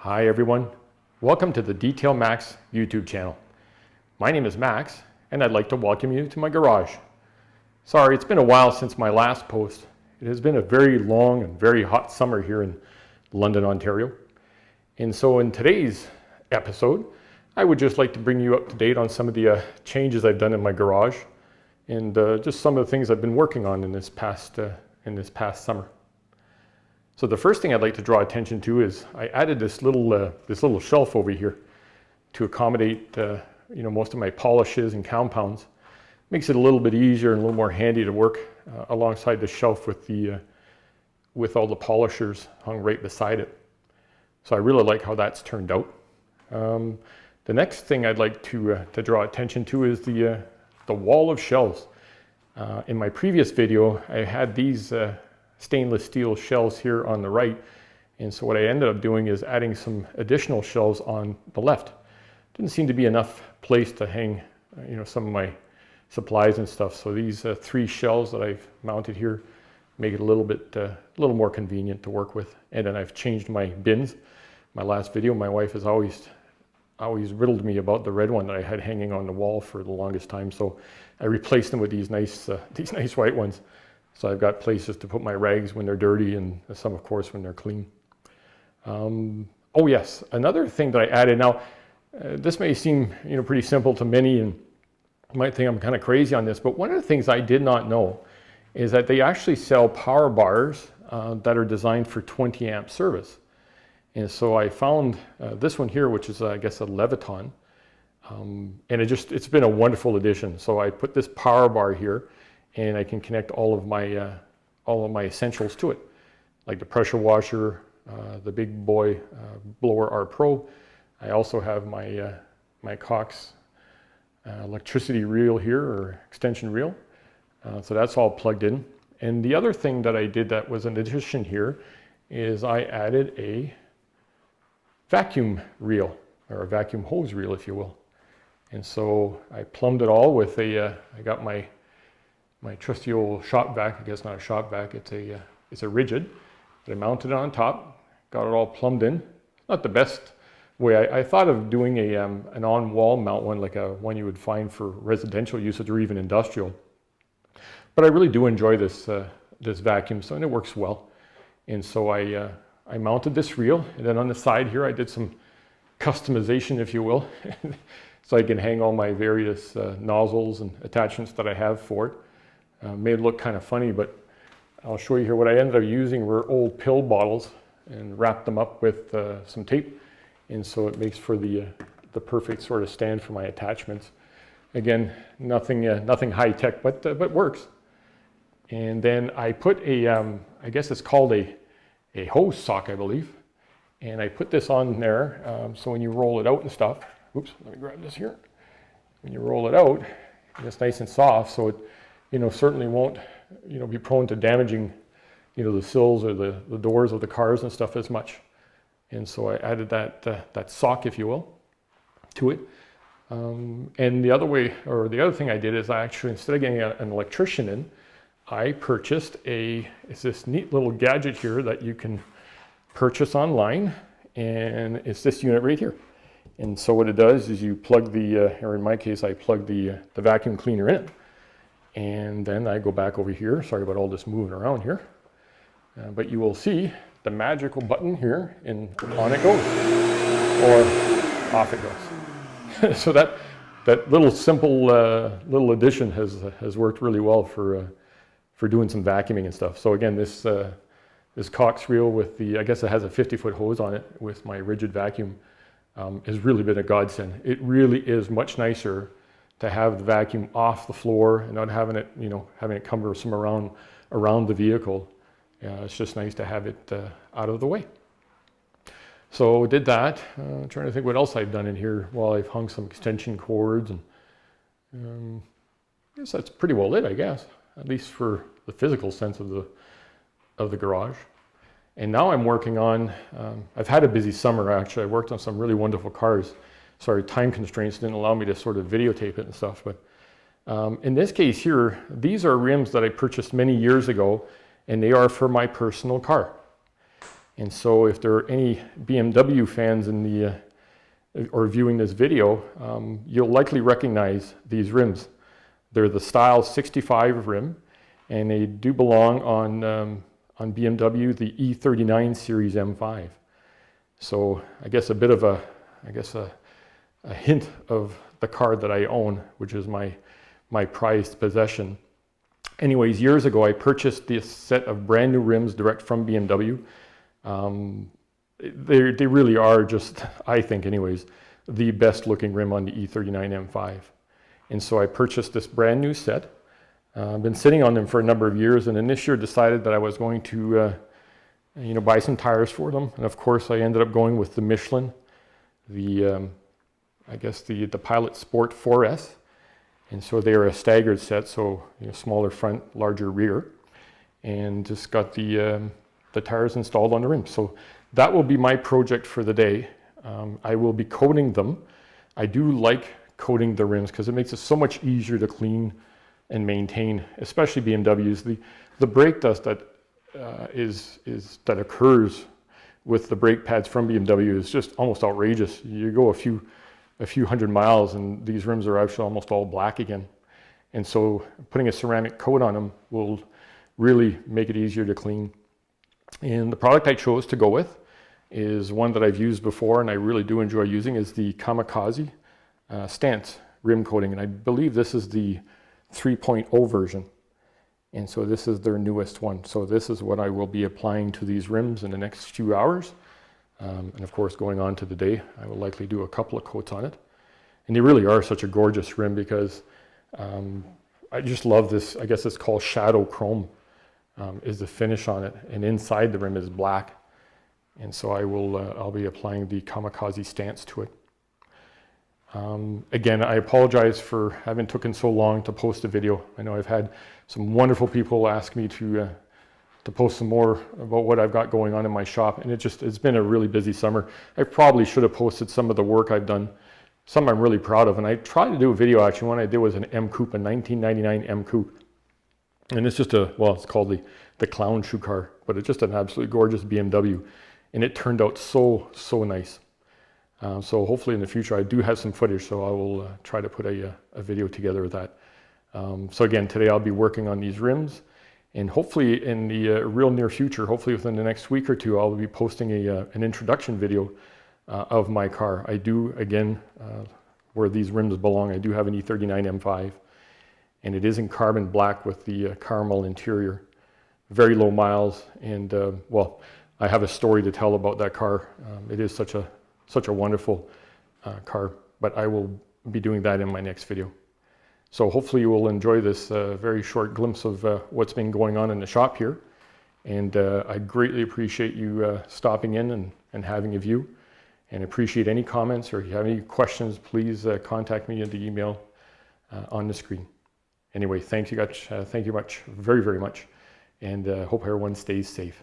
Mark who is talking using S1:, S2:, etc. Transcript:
S1: Hi everyone, welcome to the Detail Max YouTube channel. My name is Max and I'd like to welcome you to my garage. Sorry, it's been a while since my last post. It has been a very long and very hot summer here in London, Ontario. And so in today's episode, I would just like to bring you up to date on some of the changes I've done in my garage and just some of the things I've been working on in this past summer. So the first thing I'd like to draw attention to is I added this little shelf over here to accommodate most of my polishes and compounds. Makes it a little bit easier and a little more handy to work alongside the shelf with all the polishers hung right beside it. So I really like how that's turned out. The next thing I'd like to draw attention to is the wall of shelves. In my previous video, I had these stainless steel shelves here on the right, and so what I ended up doing is adding some additional shelves on the left. Didn't seem to be enough place to hang some of my supplies and stuff, so these three shelves that I've mounted here make it a little more convenient to work with. And then I've changed my bins. My last video, my wife has always riddled me about the red one that I had hanging on the wall for the longest time, so I replaced them with these nice white ones. So I've got places to put my rags when they're dirty and some, of course, when they're clean. Oh yes, another thing that I added. Now, this may seem pretty simple to many, and you might think I'm kind of crazy on this, but one of the things I did not know is that they actually sell power bars that are designed for 20 amp service. And so I found this one here, which is I guess a Leviton, and it's been a wonderful addition. So I put this power bar here, and I can connect all of my essentials to it, like the pressure washer, the big boy blower R Pro. I also have my Cox electricity reel here, or extension reel. So that's all plugged in. And the other thing that I did that was an addition here is I added a vacuum reel, or a vacuum hose reel, if you will. And so I plumbed it all with I got my trusty old shop vac. I guess not a shop vac, it's a rigid, but I mounted it on top, got it all plumbed in. Not the best way. I thought of doing an on-wall mount one, like a one you would find for residential usage or even industrial. But I really do enjoy this vacuum, and it works well. And so I mounted this reel, and then on the side here I did some customization, if you will, so I can hang all my various nozzles and attachments that I have for it. Made it look kind of funny, but I'll show you here. What I ended up using were old pill bottles and wrapped them up with some tape, and so it makes for the perfect sort of stand for my attachments. Again, nothing high tech, but works. And then I put I guess it's called a hose sock, I believe, and I put this on there, so when you roll it out and stuff, oops, let me grab this here. When you roll it out, it's nice and soft, so it certainly won't be prone to damaging the sills or the doors of the cars and stuff as much. And so I added that sock, if you will, to it. And the other thing I did is I actually, instead of getting an electrician in, I purchased it's this neat little gadget here that you can purchase online, and it's this unit right here. And so what it does is you plug or in my case, I plug the vacuum cleaner in it. And then I go back over here. Sorry about all this moving around here. But you will see the magical button here, and on it goes, or off it goes. So that little simple little addition has worked really well for doing some vacuuming and stuff. So again, this Cox reel with I guess it has a 50-foot hose on it with my rigid vacuum, has really been a godsend. It really is much nicer to have the vacuum off the floor and not having it cumbersome around the vehicle. It's just nice to have it out of the way. So did that. I'm trying to think what else I've done in here. Well, I've hung some extension cords, and I guess that's pretty well it, I guess, at least for the physical sense of the garage. And now I'm working on, I've had a busy summer actually. I worked on some really wonderful cars. Sorry, time constraints didn't allow me to sort of videotape it and stuff, but in this case here, these are rims that I purchased many years ago, and they are for my personal car. And so if there are any BMW fans in the or viewing this video, you'll likely recognize these rims. They're the Style 65 rim, and they do belong on BMW, the E39 Series M5. So I guess a bit of a hint of the car that I own, which is my prized possession. Anyways, years ago I purchased this set of brand new rims direct from BMW. They really are just, I think anyways, the best looking rim on the E39 M5. And so I purchased this brand new set. I've been sitting on them for a number of years, and then this year decided that I was going to buy some tires for them. And of course I ended up going with the Michelin, the Pilot Sport 4S. And so they are a staggered set, so smaller front, larger rear, and just got the tires installed on the rim. So that will be my project for the day. I will be coating them. I do like coating the rims because it makes it so much easier to clean and maintain, especially BMWs. The brake dust that that occurs with the brake pads from BMW is just almost outrageous. You go a few hundred miles and these rims are actually almost all black again. And so putting a ceramic coat on them will really make it easier to clean. And the product I chose to go with is one that I've used before and I really do enjoy using, is the Kamikaze Stance rim coating. And I believe this is the 3.0 version. And so this is their newest one. So this is what I will be applying to these rims in the next few hours. And of course, going on to the day, I will likely do a couple of coats on it. And they really are such a gorgeous rim because I just love this. I guess it's called shadow chrome is the finish on it. And inside the rim is black. And so I'll be applying the Kamikaze Stance to it. Again, I apologize for having taken so long to post a video. I know I've had some wonderful people ask me to post some more about what I've got going on in my shop, and it's been a really busy summer. I probably should have posted some of the work I've done, some I'm really proud of, and I tried to do a video. Actually, one I did was an M Coupe, a 1999 M Coupe, and it's just it's called the clown shoe car, but it's just an absolutely gorgeous BMW, and it turned out so nice. So hopefully in the future I do have some footage, so I will try to put a video together with that. So again, today I'll be working on these rims, and hopefully in the real near future, hopefully within the next week or two, I'll be posting an introduction video of my car. I do, again, where these rims belong, I do have an E39 M5, and it is in carbon black with the caramel interior. Very low miles, and I have a story to tell about that car. It is such a wonderful car, but I will be doing that in my next video. So hopefully you will enjoy this very short glimpse of what's been going on in the shop here. And I greatly appreciate you stopping in and having a view, and appreciate any comments, or if you have any questions, please contact me at the email on the screen. Anyway, thank you much, very, very much, and hope everyone stays safe.